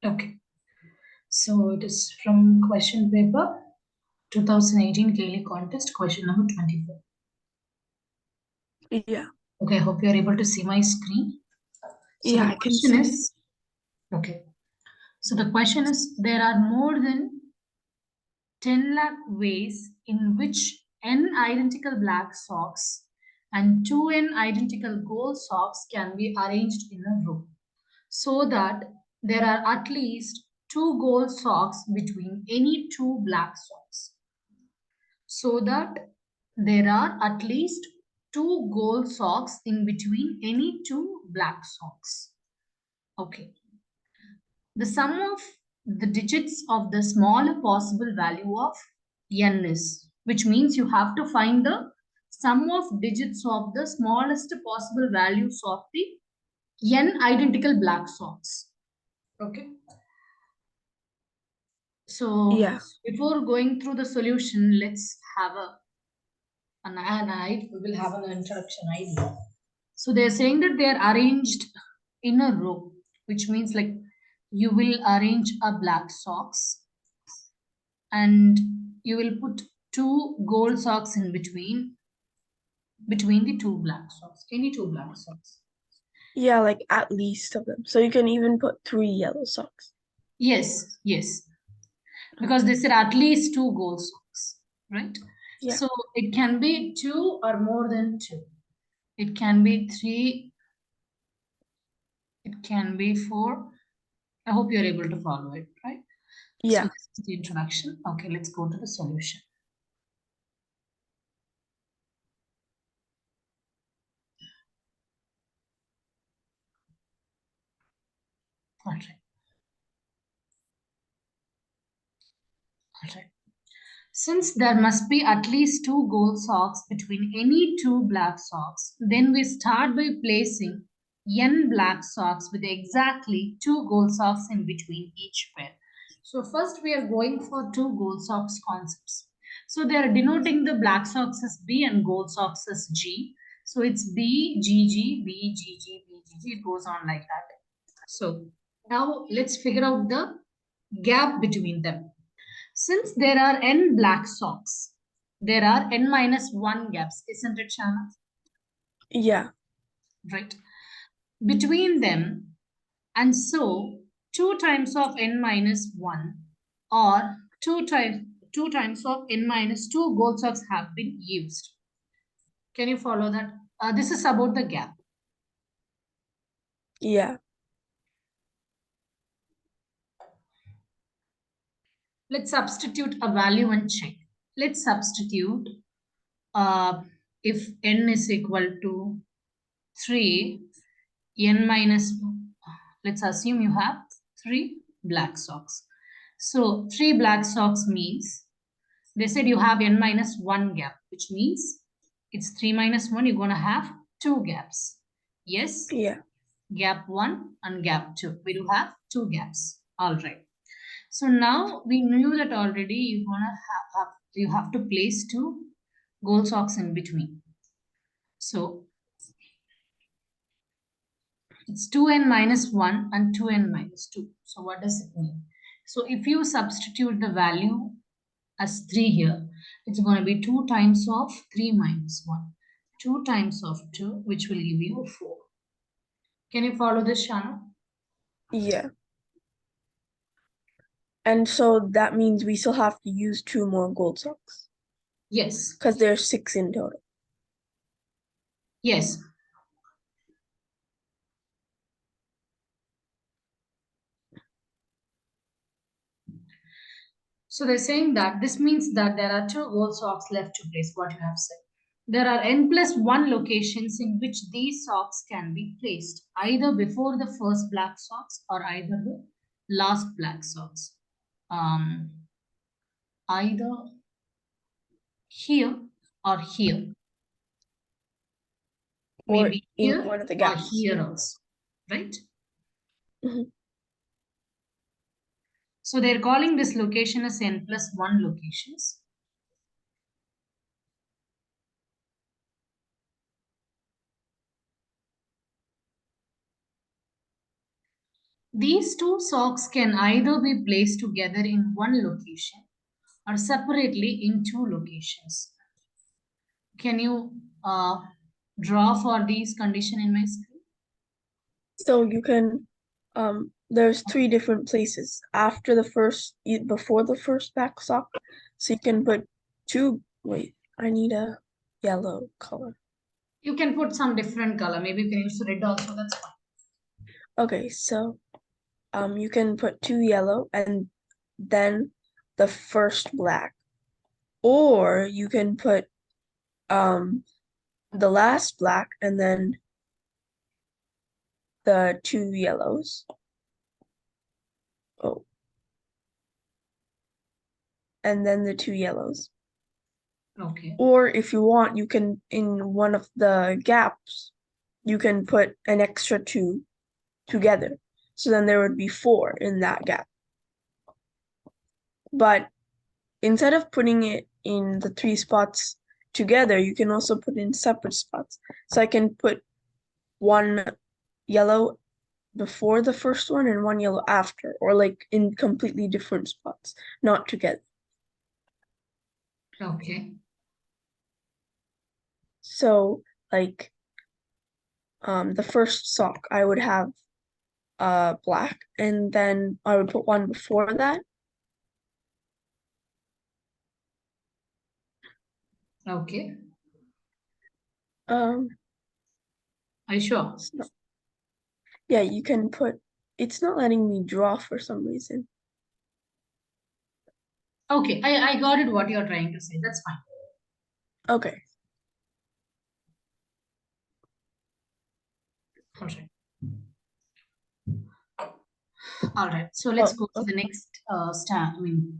Okay. So it is from question paper 2018 Cayley contest, question number 24. Yeah. Okay, I hope you are able to see my screen. So Yeah, the I can question see. is, okay. So the question is, there are more than 10 lakh ways in which n identical black socks and 2n identical gold socks can be arranged in a row, so that there are at least two gold socks between any two black socks. So that there are at least two gold socks in between any two black socks. Okay. The sum of the digits of the smaller possible value of n is, which means you have to find the sum of digits of the smallest possible values of the n identical black socks. Okay. So Yeah. before going through the solution, let's have we will have an introduction idea. So they're saying that they're arranged in a row, which means like you will arrange a black socks and you will put two gold socks in between the two black socks, any two black socks. Yeah, like at least of them. So you can even put 3 yellow socks. Yes, yes, because they said at least two gold socks, right? Yeah. So it can be two or more than two. It can be three, it can be four. I hope you're able to follow it, right? So Yeah. this is the introduction. Okay, let's go to the solution. All right. All right. Since there must be at least two gold socks between any two black socks, then we start by placing n black socks with exactly two gold socks in between each pair. So first we are going for two gold socks concepts. So they are denoting the black socks as B and gold socks as G. So it's B, G, G, B, G, G, B, G, G. It goes on like that. So now let's figure out the gap between them. Since there are n black socks, there are n minus 1 gaps, isn't it, Shana? Yeah. Right. Between them, and so 2 times of n minus 1 or 2 times of n minus 2 gold socks have been used. Can you follow that? This is about the gap. Yeah. Let's substitute a value and check. Let's substitute uh, if n is equal to 3, n minus, let's assume you have 3 black socks. So 3 black socks means, they said you have n minus 1 gap, which means it's 3 minus 1, you're going to have 2 gaps. Yes, Yeah. gap 1 and gap 2. We do have 2 gaps. All right. So now we knew that already you're going to you have to place 2 gold socks in between. So it's 2n minus 1 and 2n minus 2. So what does it mean? So if you substitute the value as 3 here, it's going to be 2 times of 3 minus 1. 2 times of 2, which will give you 4. Can you follow this, Shana? Yeah. And so that means we still have to use 2 more gold socks Yes. because there's 6 in total. Yes. So they're saying that this means that there are 2 gold socks left to place, what you have said. There are n plus 1 locations in which these socks can be placed, either before the first black socks or either the last black socks. Either here or here. Or Maybe in here one of the or gaps. here also, right? Mhm. So they're calling this location as n plus 1 locations. These two socks can either be placed together in one location or separately in two locations. Can you draw for these condition in my screen? So you can, there's three different places after the first, before the first back sock. So you can put two, wait, I need a yellow color. You can put some different color. Maybe you can use red also. That's fine. Okay, so you can put two yellow and then the first black, or you can put the last black and then the two yellows. Oh, and then the two yellows. Okay. Or if you want, you can, in one of the gaps, you can put an extra two together. So then there would be four in that gap. But instead of putting it in the three spots together, you can also put in separate spots. So I can put one yellow before the first one and one yellow after, or like in completely different spots, not together. Okay. So like the first sock I would have black, and then I would put one before that. Okay. Um, Are you sure? so- yeah, you can put. It's not letting me draw for some reason. Okay. I got it what you're trying to say. That's fine. Okay. All right. All right. So let's Oh, go to the okay. next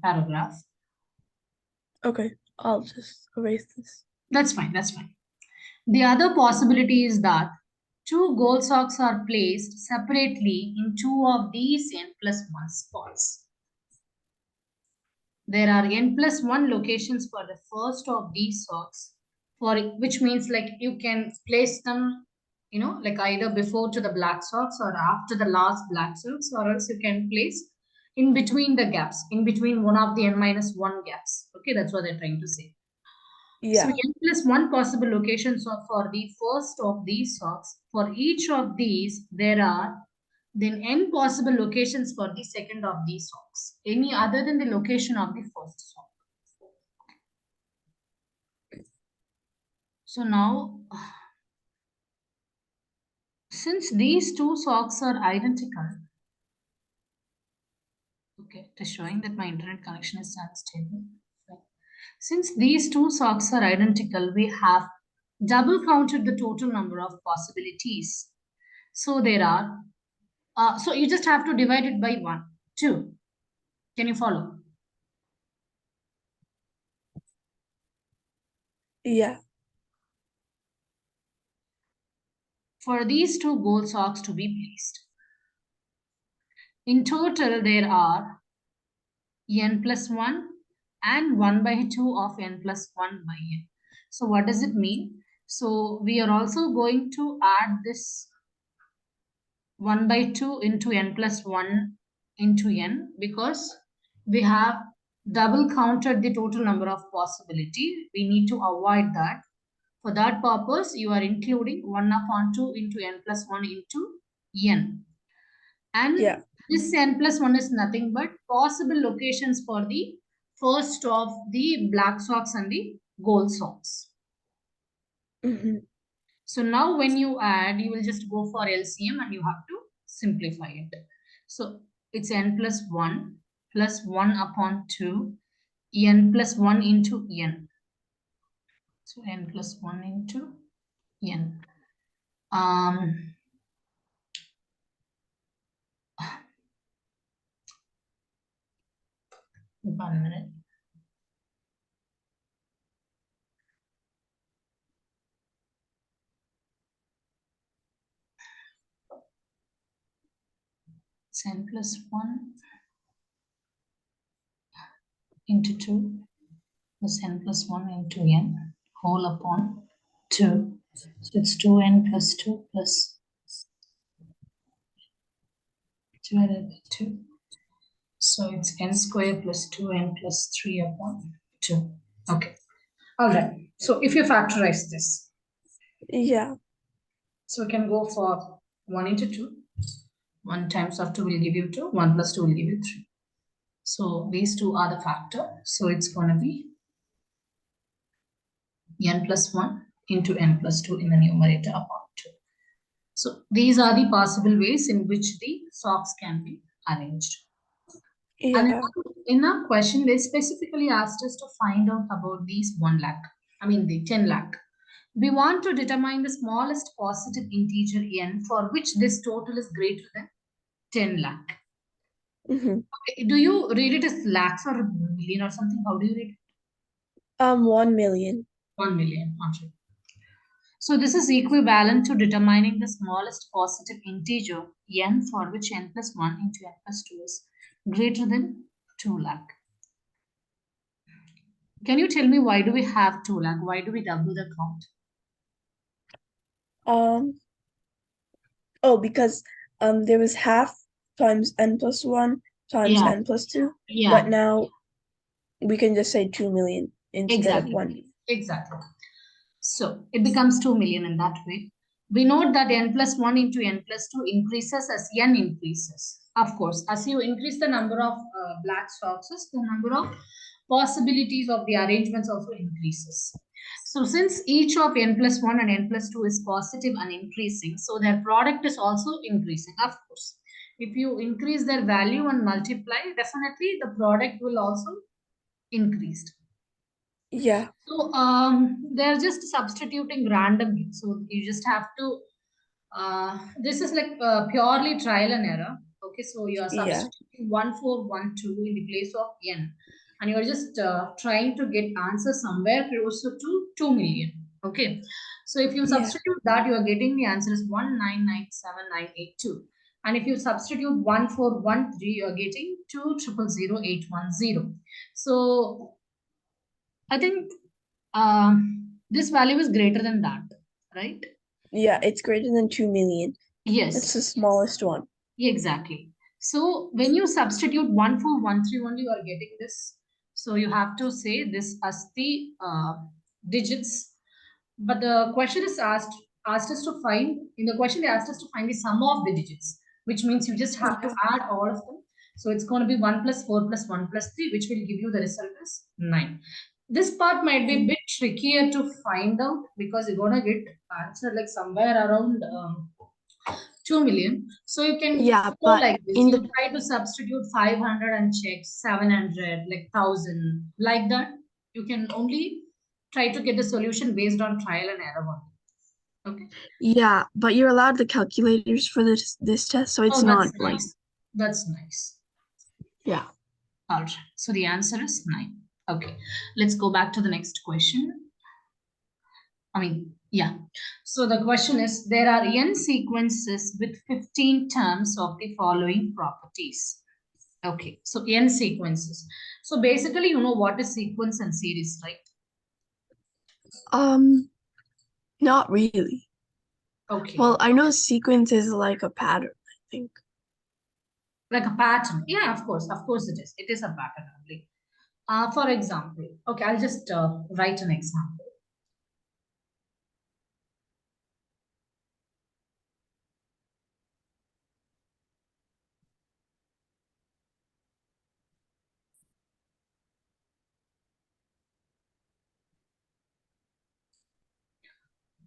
paragraph. Okay. I'll just erase this. That's fine. That's fine. The other possibility is that two gold socks are placed separately in two of these n+1 spots. There are n+1 locations for the first of these socks, for which means like you can place them, like either before to the black socks or after the last black socks, or else you can place in between the gaps, in between one of the n-1 gaps. Okay, that's what they're trying to say. So Yeah. n+1 possible locations for the first of these socks. For each of these, there are then n possible locations for the second of these socks. Any other than the location of the first sock. So now, since these two socks are identical, okay, it is showing that my internet connection is unstable. Since these two socks are identical, we have double counted the total number of possibilities. So there are so you just have to divide it by 1, 2. Can you follow? Yeah. For these two gold socks to be placed. In total, there are n+1 and 1/2 of n+1 by n. So what does it mean? So we are also going to add this 1/2 into n+1 into n, because we have double counted the total number of possibility. We need to avoid that. For that purpose, you are including 1/2 into n+1 into n. Yeah. And this n+1 is nothing but possible locations for the first of the black socks and the gold socks. Hmm. So now when you add, you will just go for LCM and you have to simplify it. So it's n+1 plus 1/2 n+1 into n. So n+1 into n. 1 minute. It's n+1 into 2 plus n+1 into n whole upon 2. So it's 2n plus 2 plus divided by 2. So it's n square plus 2n plus 3 upon 2. Okay. All right. So if you factorize this, Yeah. so we can go for 1 into 2. 1 times of 2 will give you 2. 1 plus 2 will give you 3. So these two are the factor. So it's going to be n plus 1 into n plus 2 in the numerator upon 2. So these are the possible ways in which the socks can be arranged. And Yeah. in our question, they specifically asked us to find out about these 1 lakh, the 10 lakh. We want to determine the smallest positive integer n for which this total is greater than 10 lakh. Mm-hmm. Okay, do you read it as lakhs or million or something? How do you read it? 1 million. 1 million. Okay. So this is equivalent to determining the smallest positive integer n for which n plus 1 into n plus 2 is greater than 2 lakh. Can you tell me why do we have 2 lakh? Why do we double the count? Because there was half times n plus 1 times Yeah, n plus 2, but yeah, now we can just say 2 million instead of exactly. 1 million. Exactly. So it becomes 2 million in that way. We note that n plus 1 into n plus 2 increases as n increases. Of course, as you increase the number of black boxes, the number of possibilities of the arrangements also increases. So since each of n plus 1 and n plus 2 is positive and increasing, so their product is also increasing. Of course, if you increase their value and multiply, definitely the product will also increase. Yeah. So they're just substituting randomly. So you just have to. This is like purely trial and error. Okay, so you are Yeah. substituting 1412 in the place of n, and you're just trying to get answer somewhere closer to 2 million. Okay, so if you Yeah. substitute that, you are getting the answer is 1997982. And if you substitute 1413, you are getting 2000810. So I think this value is greater than that, right? Yeah, it's greater than 2 million. It's the Yes, smallest one. exactly. So when you substitute 14131, you are getting this. So you have to say this as the digits. But the question is asked us to find in the question they asked us to find the sum of the digits, which means you just have to Yeah. add all of them. So it's going to be 1 plus 4 plus 1 plus 3, which will give you the result as 9. This part might be a bit trickier to find out because you're gonna get answer like somewhere around 2 million. So you can Yeah, go but like this. in You the try to substitute 500 and check 700, like 1000, like that. You can only try to get the solution based on trial and error only. Okay. yeah, but you're allowed the calculators for this test, so it's Oh, that's not like nice. That's nice. yeah. All right. So the answer is 9. Okay. Let's go back to the next question. Yeah. So the question is there are n sequences with 15 terms of the following properties. Okay. So n sequences. So basically, you know what is sequence and series, right? Um, Not really. Okay. Well, I know sequence is like a pattern, I think. Like a pattern. Yeah, of course. Of course it is. It is a pattern only. For example, okay, I'll just write an example.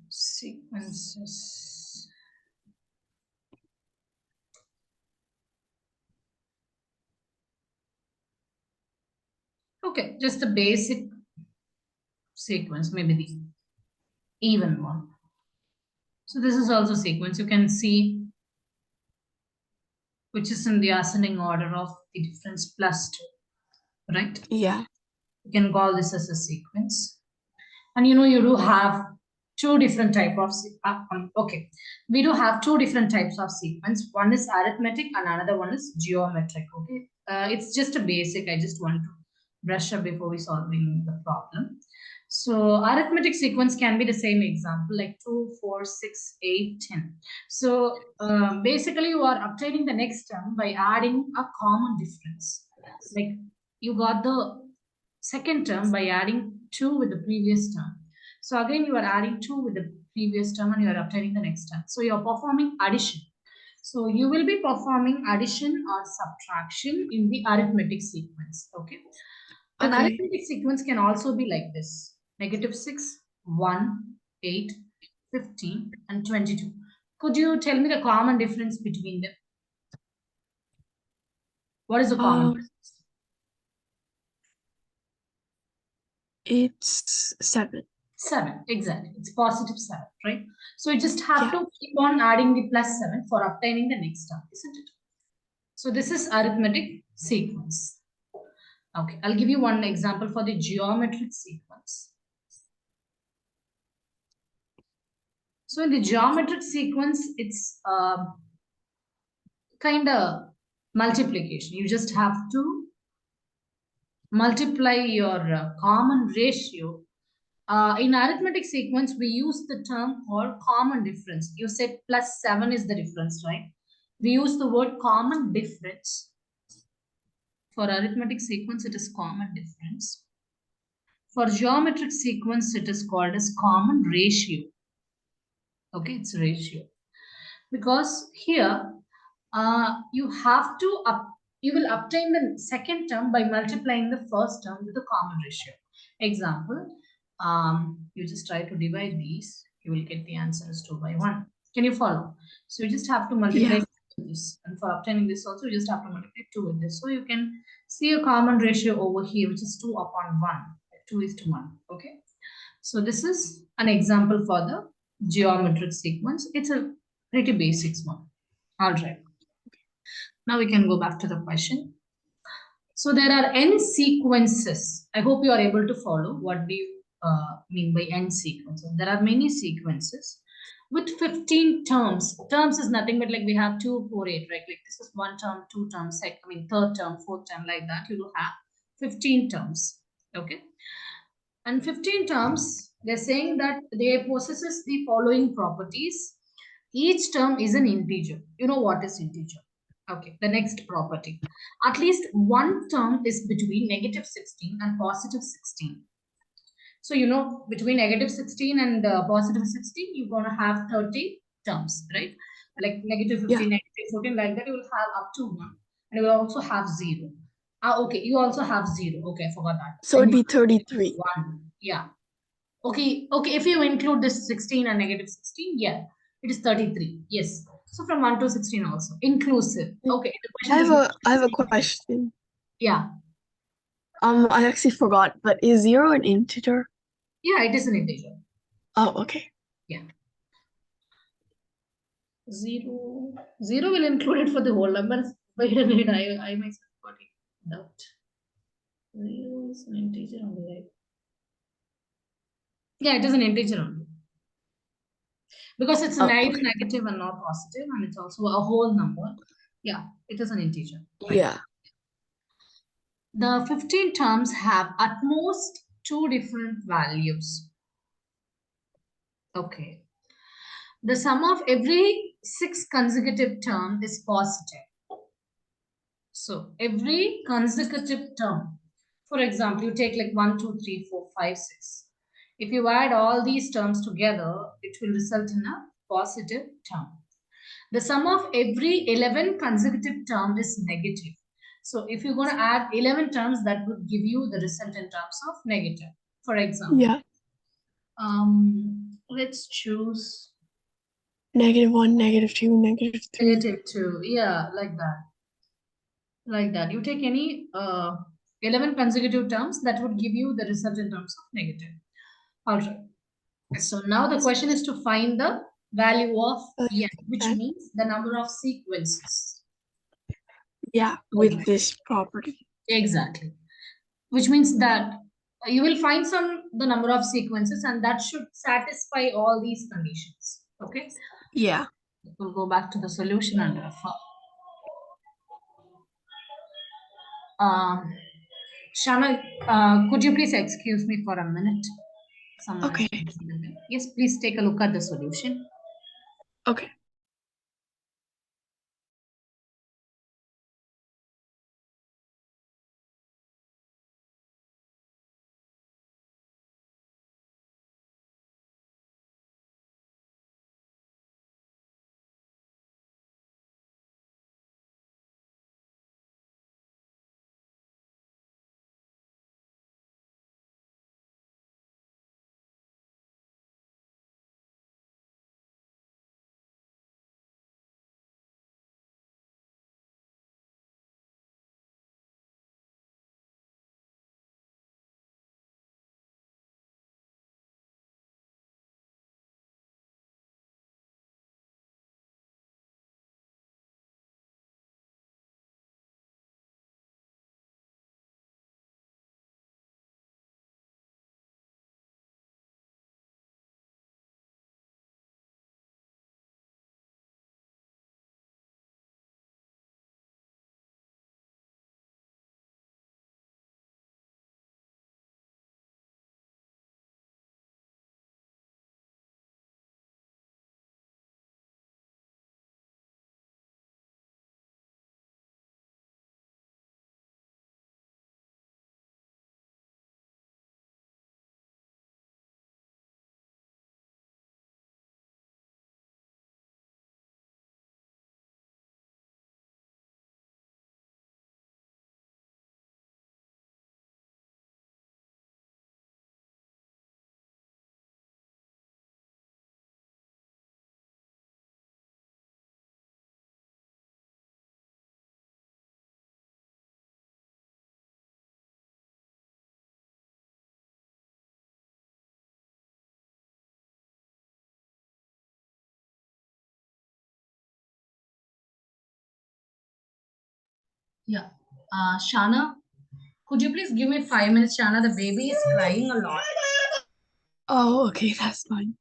Sequences. Okay, just a basic sequence, maybe the even one. So this is also sequence. You can see which is in the ascending order of the difference plus 2, right? Yeah. You can call this as a sequence. And you do have two different type of okay, we do have two different types of sequence. One is arithmetic and another one is geometric. Okay, it's just a basic. I just want to brush up before we solving the problem. So arithmetic sequence can be the same example like 2, 4, 6, 8, 10. So basically you are obtaining the next term by adding a common difference. Like you got the second term by adding 2 with the previous term. So again you are adding 2 with the previous term and you are obtaining the next term. So you are performing addition. So you will be performing addition or subtraction in the arithmetic sequence. Okay. An Okay. arithmetic sequence can also be like this: -6, 1, 8, 15, and 22. Could you tell me the common difference between them? What is the common Um, difference? it's 7. 7, exactly. It's +7, right? So you just have Yeah. to keep on adding the +7 for obtaining the next term, isn't it? So this is arithmetic sequence. Okay, I'll give you one example for the geometric sequence. So in the geometric sequence, it's kind of multiplication. You just have to multiply your common ratio. In arithmetic sequence, we use the term called common difference. You said +7 is the difference, right? We use the word common difference. For arithmetic sequence, it is common difference. For geometric sequence, it is called as common ratio. Okay, it's ratio. Because here you have to you will obtain the second term by multiplying the first term with the common ratio. Example, you just try to divide these, you will get the answer as 2 by 1. Can you follow? So you just have to multiply Yeah. with this, and for obtaining this also you just have to multiply 2 with this. So you can see a common ratio over here, which is 2 upon 1. 2 is to 1. Okay. So this is an example for the geometric sequence. It's a pretty basics one. All right. Now we can go back to the question. So there are n sequences. I hope you are able to follow. What do you mean by n sequences? There are many sequences with 15 terms. Terms is nothing but like we have 2, 4, 8, right? Like this is one term, two terms, third term, fourth term, like that. You will have 15 terms. Okay. And 15 terms, they're saying that they possesses the following properties. Each term is an integer. You know what is integer? Okay, the next property. At least one term is between -16 and +16. So, you know, between -16 and +16, you're going to have 30 terms, right? Like Yeah. -15, -14, like that, you will have up to 1. And you will also have 0. Ah, okay, you also have 0. Okay, I forgot that. So Then it'd you be have 33. 1. Yeah. Okay, okay. If you include this 16 and -16, yeah, it is 33. Yes. So from 1 to 16 also. Inclusive. Okay, the I question have does not a I have a say. question. Yeah. I actually forgot, but is 0 an integer? Yeah, it is an integer. Oh, okay. Yeah. 0. 0 will include it for the whole number. Wait a minute, I myself got it. Doubt. 0 is an integer only, right? Yeah, it is an integer only. Because it's Oh, neither okay. negative and not positive, and it's also a whole number. Yeah, it is an integer. Right. Yeah. The 15 terms have at most two different values. Okay. The sum of every six consecutive term is positive. So every consecutive term, for example, you take like 1, 2, 3, 4, 5, 6. If you add all these terms together, it will result in a positive term. The sum of every 11 consecutive term is negative. So if you're going to add 11 terms, that would give you the result in terms of negative. For example, Yeah. let's choose -1, -2, -3. -2. Yeah, like that. Like that. You take any 11 consecutive terms, that would give you the result in terms of negative. All right. So now the question is to find the value of n, which And means the number of sequences. yeah, All with right. this property. Exactly. Which means that you will find the number of sequences, and that should satisfy all these conditions. Okay. Yeah. We'll go back to the solution and refer. Um, Shana, could you please excuse me for a minute? Someone is Okay. raising their hand. Yes, please take a look at the solution. Okay. Yeah. Shana, could you please give me 5 minutes, Shana? The baby is crying a lot. Oh, okay, that's fine.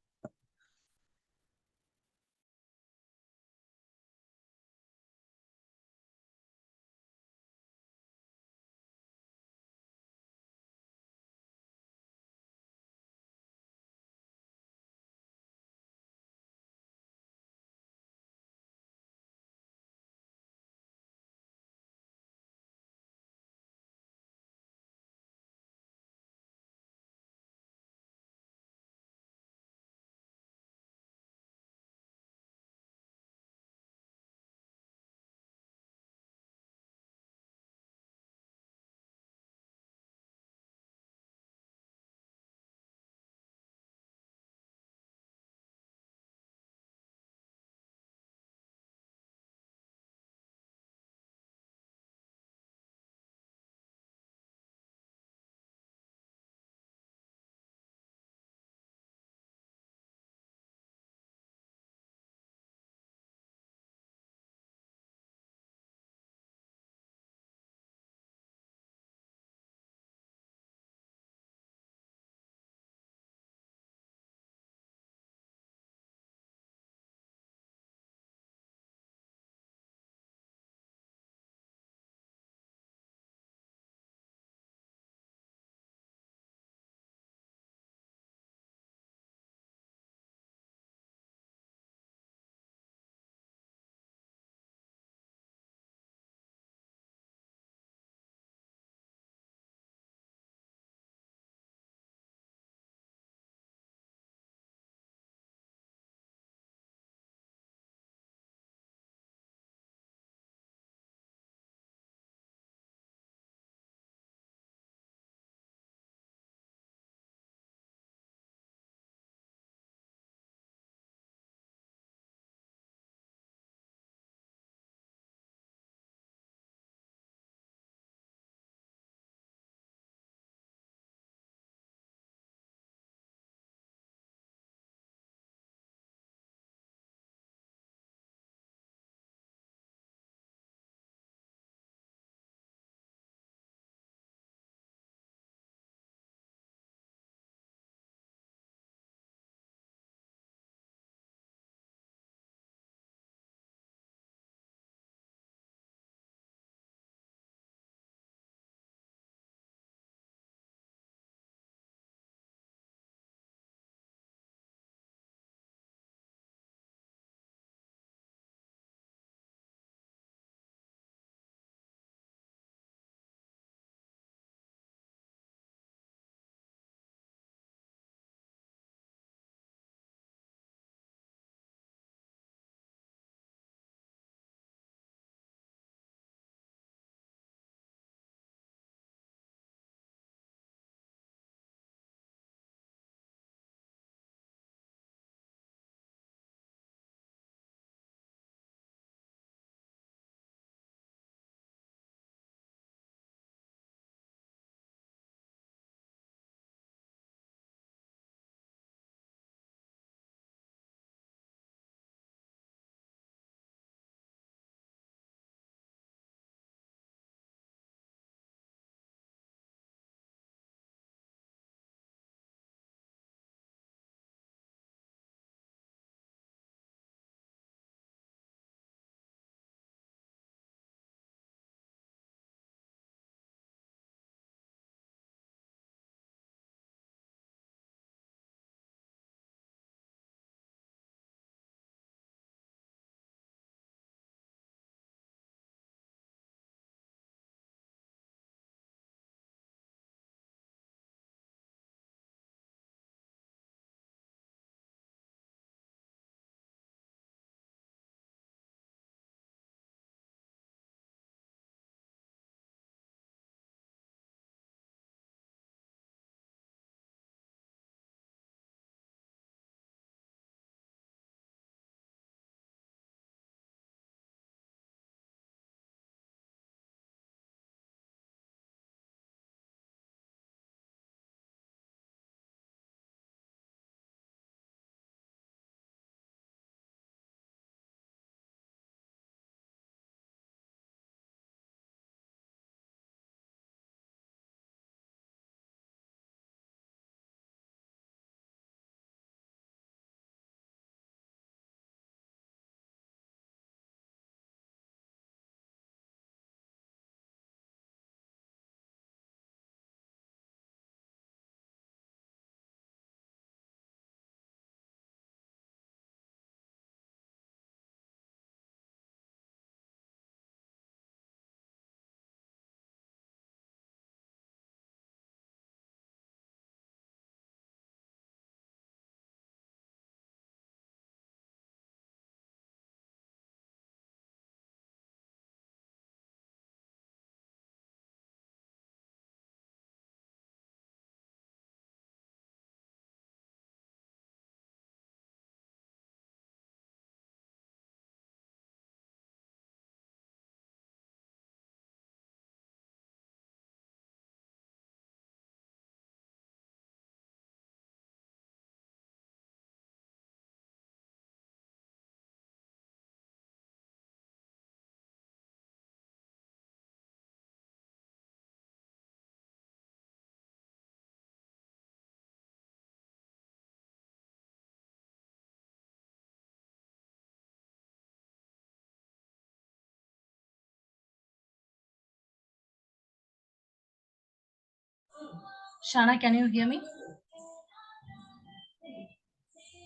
Shana, can you hear me?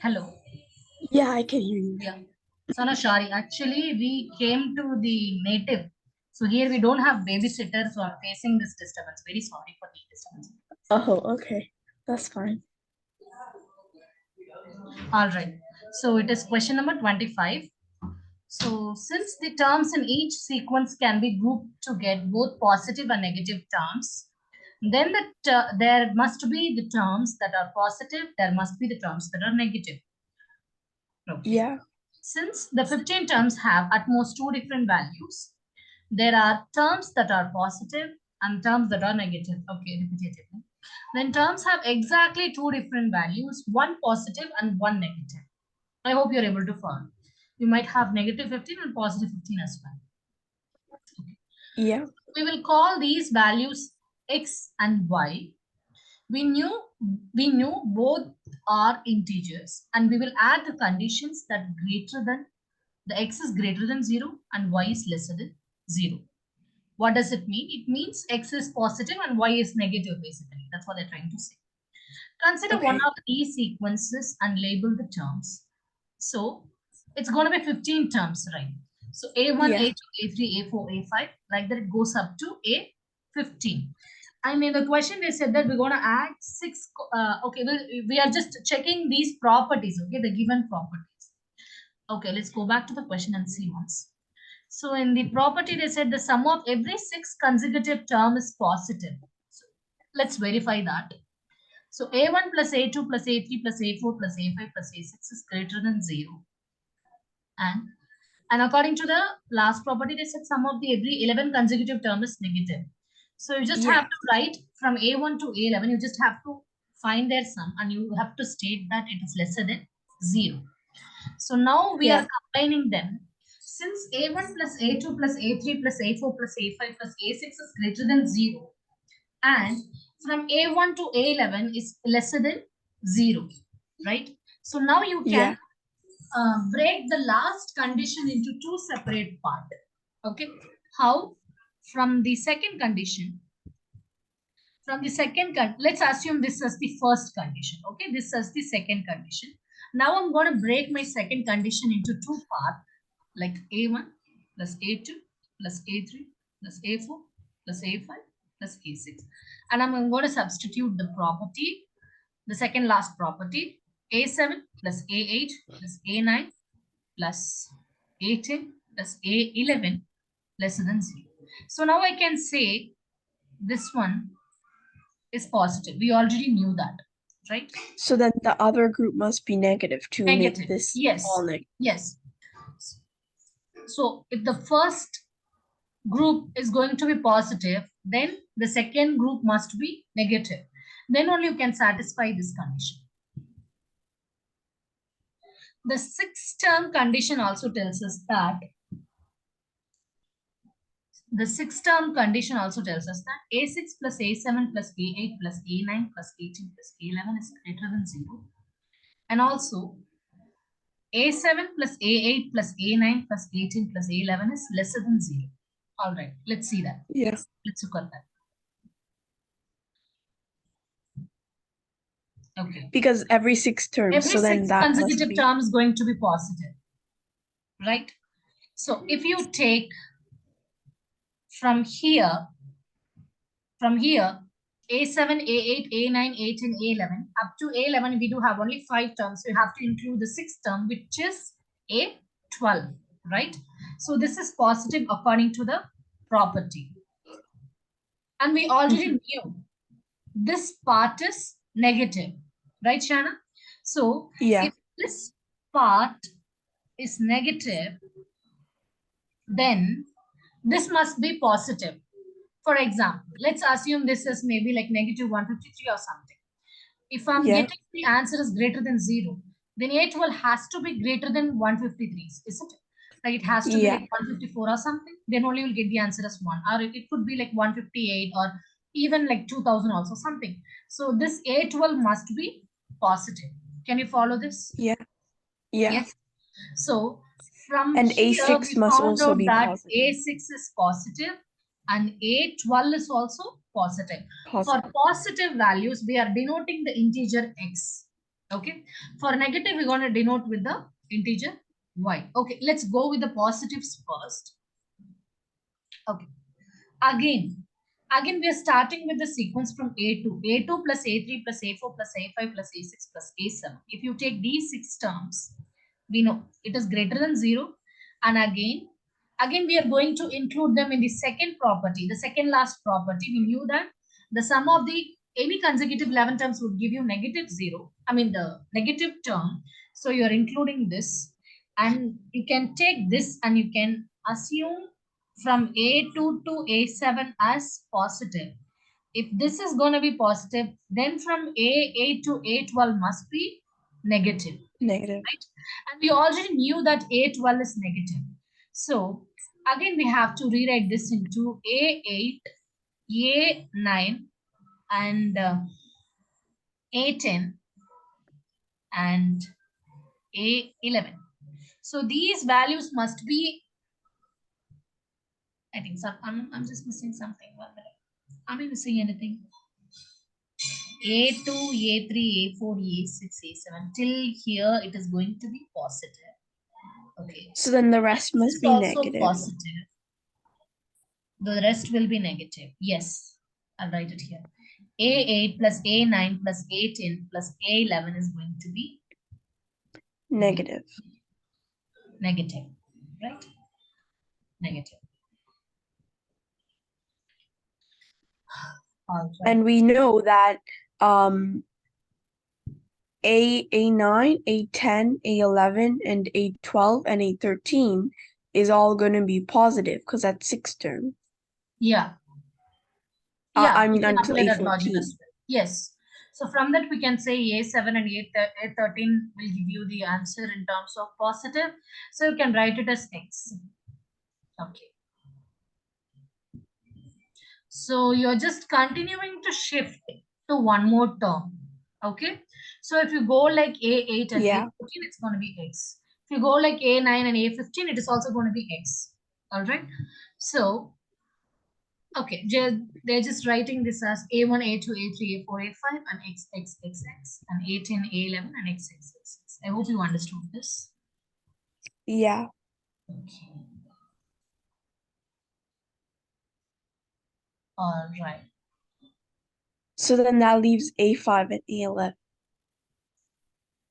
Hello. Yeah, I can hear you. Yeah. Sana, sorry. Actually, we came to the native. So here we don't have babysitter, so I'm facing this disturbance. Very sorry for the disturbance. Oh, okay. That's fine. All right. So it is question number 25. So since the terms in each sequence can be grouped to get both positive and negative terms, then there must be the terms that are positive, there must be the terms that are negative. Okay. Yeah. Since the 15 terms have at most two different values, there are terms that are positive and terms that are negative. Okay, repetitively. Then terms have exactly two different values, one positive and one negative. I hope you're able to follow. You might have negative 15 and positive 15 as well. Yeah. We will call these values x and y. We knew both are integers, and we will add the conditions that greater than the x is greater than 0 and y is lesser than 0. What does it mean? It means x is positive and y is negative, basically. That's what they're trying to say. Consider one Okay. of these sequences and label the terms. So it's going to be 15 terms, right? So A1, Yeah. A2, A3, A4, A5, like that it goes up to A15. And in the question, they said that we're going to add six. Okay, we are just checking these properties, okay, the given properties. Okay, let's go back to the question and see once. So in the property, they said the sum of every six consecutive term is positive. So let's verify that. So A1 plus A2 plus A3 plus A4 plus A5 plus A6 is greater than 0. And, and according to the last property, they said sum of the every 11 consecutive term is negative. So you just have Yeah. to write from A1 to A11, you just have to find their sum and you have to state that it is lesser than 0. So now we are Yeah. combining them. Since A1 plus A2 plus A3 plus A4 plus A5 plus A6 is greater than 0, and from A1 to A11 is lesser than 0, right? So now you can Yeah. break the last condition into two separate parts. Okay, how? From the second condition, let's assume this is the first condition. Okay, this is the second condition. Now I'm going to break my second condition into two parts, like A1 plus A2 plus A3 plus A4 plus A5 plus A6. And I'm going to substitute the property, the second last property, A7 plus A8 plus A9 plus A10 plus A11 lesser than 0. So now I can say this one is positive. We already knew that, right? So then the other group must be negative to make Negative. this all Yes. negative. Yes. So if the first group is going to be positive, then the second group must be negative. Then only you can satisfy this condition. The sixth term condition also tells us that A6 plus A7 plus A8 plus A9 plus A10 plus A11 is greater than 0. And also A7 plus A8 plus A9 plus A10 plus A11 is lesser than 0. All right, let's see that. Yeah. Let's look at that. Okay. Because every six terms, Every so then six that must consecutive be. term is going to be positive, right? So if you take from here, A7, A8, A9, A10, A11, up to A11, we do have only 5 terms. So you have to include the sixth term, which is A12, right? So this is positive according to the property. And we already knew this part is negative, right, Shana? So Yeah. if this part is negative, then this must be positive. For example, let's assume this is maybe like negative 153 or something. If I'm Yeah. getting the answer is greater than 0, then A12 has to be greater than 153, isn't it? Like it has to be Yeah. like 154 or something. Then only you'll get the answer as 1. Or it could be like 158 or even like 2000 also something. So this A12 must be positive. Can you follow this? Yeah. Yeah. Yes. So from And here, A6 we must found also out be that positive. A6 is positive and A12 is also positive. For Positive. positive values, we are denoting the integer x. Okay. For negative, we're going to denote with the integer y. Okay. Let's go with the positives first. Okay. Again, we are starting with the sequence from A2. A2 plus A3 plus A4 plus A5 plus A6 plus A7. If you take these 6 terms, we know it is greater than 0. And again, we are going to include them in the second property, the second last property. We knew that the sum of the any consecutive 11 terms would give you negative 0. I mean, the negative term. So you are including this. And you can take this and you can assume from A2 to A7 as positive. If this is going to be positive, then from A8 to A12 must be negative. Negative. Right? And we already knew that A12 is negative. So again, we have to rewrite this into A8, A9, and A10 and A11. So these values must be, I think some, I'm just missing something. 1 minute. Am I missing anything? A2, A3, A4, A6, A7. Till here, it is going to be positive. Okay. So then the rest This must is be also negative. positive. The rest will be negative. Yes, I'll write it here. A8 plus A9 plus A10 plus A11 is going to be Negative. negative, right? Negative. All right. And we know that A9, A10, A11, and A12 and A13 is all going to be positive because that's 6 terms. Yeah. Yeah, I we mean can until apply that logic A14. as well. Yes. So from that, we can say A7 and A13 will give you the answer in terms of positive. So you can write it as X. Okay. So you're just continuing to shift to one more term. Okay. So if you go like A8 and Yeah. A14, it's going to be X. If you go like A9 and A15, it is also going to be X. All right. So, okay, they're just writing this as A1, A2, A3, A4, A5, and X, X, X, X, and A10, A11, and X, X, X, X. I hope you understood this. Yeah. Okay. All right. So then that leaves A5 and A11.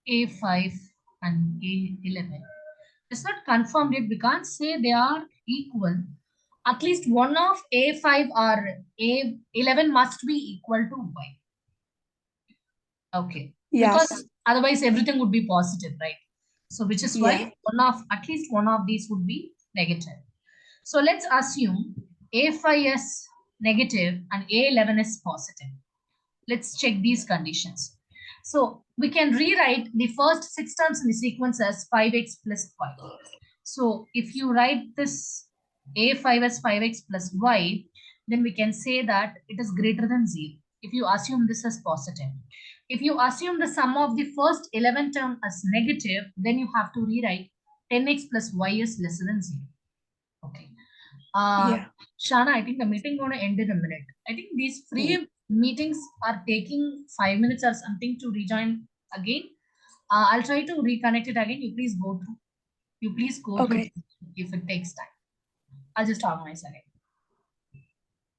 A5 and A11. It's not confirmed yet. We can't say they are equal. At least one of A5 or A11 must be equal to Y. Okay. Yeah. Because otherwise everything would be positive, right? So which is why Yeah. at least one of these would be negative. So let's assume A5 is negative and A11 is positive. Let's check these conditions. So we can rewrite the first 6 terms in the sequence as 5x plus 5. So if you write this A5 as 5x plus y, then we can say that it is greater than 0. If you assume this as positive. If you assume the sum of the first 11 term as negative, then you have to rewrite 10x plus y is lesser than 0. Okay. Yeah. Shana, I think the meeting going to end in a minute. I think these free meetings are taking 5 minutes or something to rejoin again. I'll try to reconnect it again. You please go through. You please go through Okay. if it takes time. I'll just organize again.